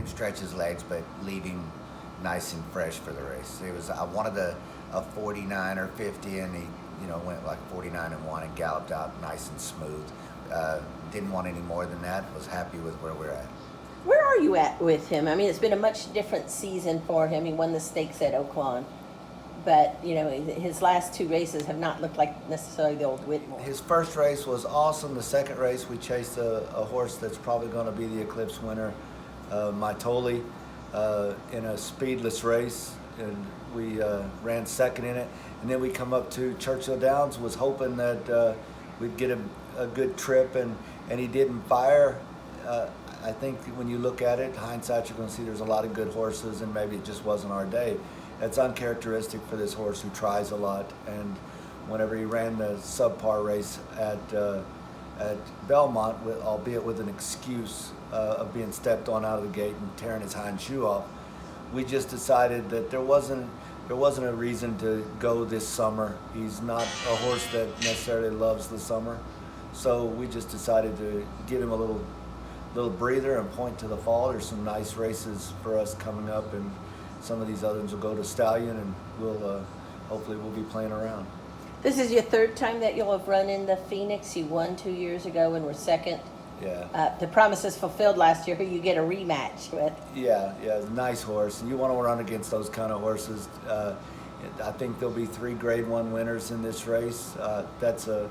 stretch his legs, but leave him nice and fresh for the race. It was I wanted a 49 or 50, and he went like 49 and 1 and galloped out nice and smooth. Didn't want any more than that. Was happy with where we're at. Where are you at with him? I mean, it's been a much different season for him. He won the stakes at Oaklawn, but his last two races have not looked like necessarily the old Whitmore. His first race was awesome. The second race, we chased a horse that's probably going to be the Eclipse winner, Maitoli, in a speedless race, and we ran second in it. And then we come up to Churchill Downs, was hoping that we'd get a good trip, and he didn't fire. I think when you look at it, hindsight, you're going to see there's a lot of good horses, and maybe it just wasn't our day. That's uncharacteristic for this horse who tries a lot. And whenever he ran the subpar race at Belmont, albeit with an excuse of being stepped on out of the gate and tearing his hind shoe off, we just decided that there wasn't a reason to go this summer. He's not a horse that necessarily loves the summer, so we just decided to give him a little breather and point to the fall. There's some nice races for us coming up, and some of these other ones will go to Stallion, and we'll hopefully we'll be playing around. This is your third time that you'll have run in the Phoenix. You won 2 years ago and were second. Yeah. The promises fulfilled last year, who you get a rematch with. Yeah, nice horse. And you want to run against those kind of horses. I think there'll be 3 Grade 1 winners in this race. That's a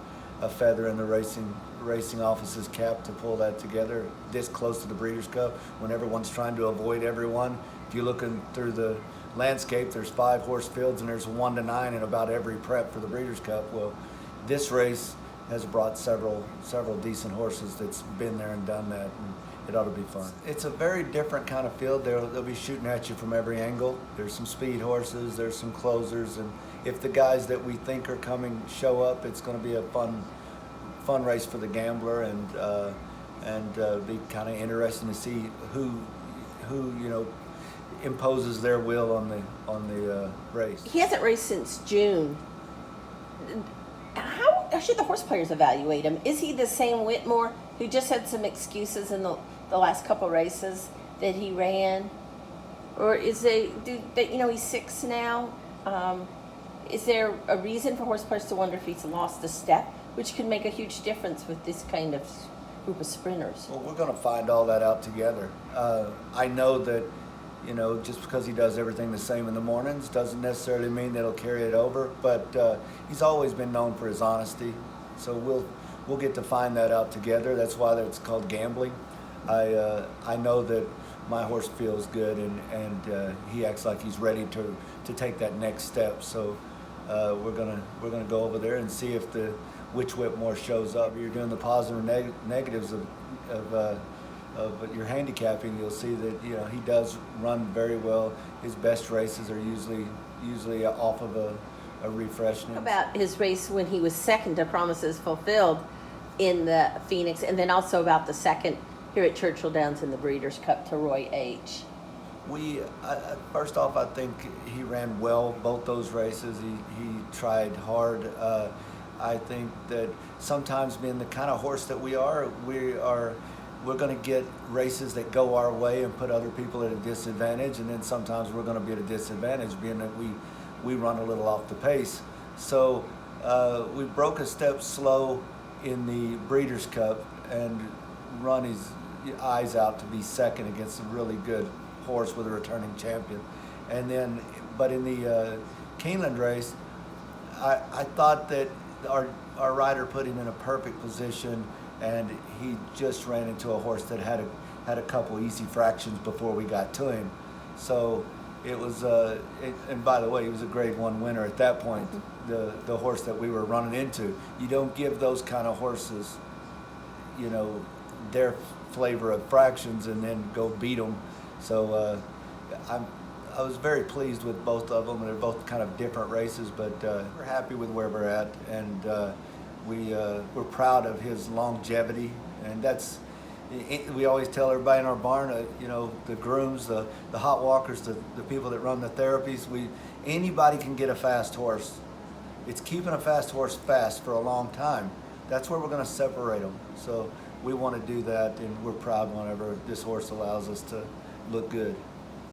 feather in the racing office's cap to pull that together this close to the Breeders' Cup, when everyone's trying to avoid everyone. If you're looking through the landscape, there's 5 horse fields, and there's 1 to 9 in about every prep for the Breeders' Cup. Well, this race has brought several decent horses that's been there and done that, and it ought to be fun. It's a very different kind of field. They'll be shooting at you from every angle. There's some speed horses, there's some closers, and if the guys that we think are coming show up, it's going to be a fun race for the gambler, and be kind of interesting to see who imposes their will on the race. He hasn't raced since June. How should the horse players evaluate him? Is he the same Whitmore who just had some excuses in the last couple races that he ran, or is he's 6 now? Is there a reason for horse players to wonder if he's lost a step, which could make a huge difference with this kind of group of sprinters? Well, we're going to find all that out together. I know that, just because he does everything the same in the mornings doesn't necessarily mean that he'll carry it over, but he's always been known for his honesty. So we'll get to find that out together. That's why it's called gambling. I know that my horse feels good, and he acts like he's ready to take that next step. So we're gonna go over there and see if which Whitmore shows up. You're doing the positive and negatives of your handicapping. You'll see that he does run very well. His best races are usually off of a refreshment. How about his race when he was second to Promises Fulfilled in the Phoenix, and then also about the second here at Churchill Downs in the Breeders' Cup to Roy H.? First off, I think he ran well both those races. He tried hard. I think that sometimes, being the kind of horse that we're going to get races that go our way and put other people at a disadvantage, and then sometimes we're going to be at a disadvantage, being that we run a little off the pace. So we broke a step slow in the Breeders' Cup and run his eyes out to be second against a really good horse with a returning champion. But in the Keeneland race, I thought that our rider put him in a perfect position, and he just ran into a horse that had a couple easy fractions before we got to him. So it was, and by the way, he was a Grade 1 winner at that point. The horse that we were running into, you don't give those kind of horses, their flavor of fractions and then go beat them. So I was very pleased with both of them, and they're both kind of different races, but we're happy with where we're at, and we're proud of his longevity, and we always tell everybody in our barn, the grooms, the hot walkers, the people that run the therapies, anybody can get a fast horse. It's keeping a fast horse fast for a long time. That's where we're going to separate them. So we want to do that, and we're proud whenever this horse allows us to look good.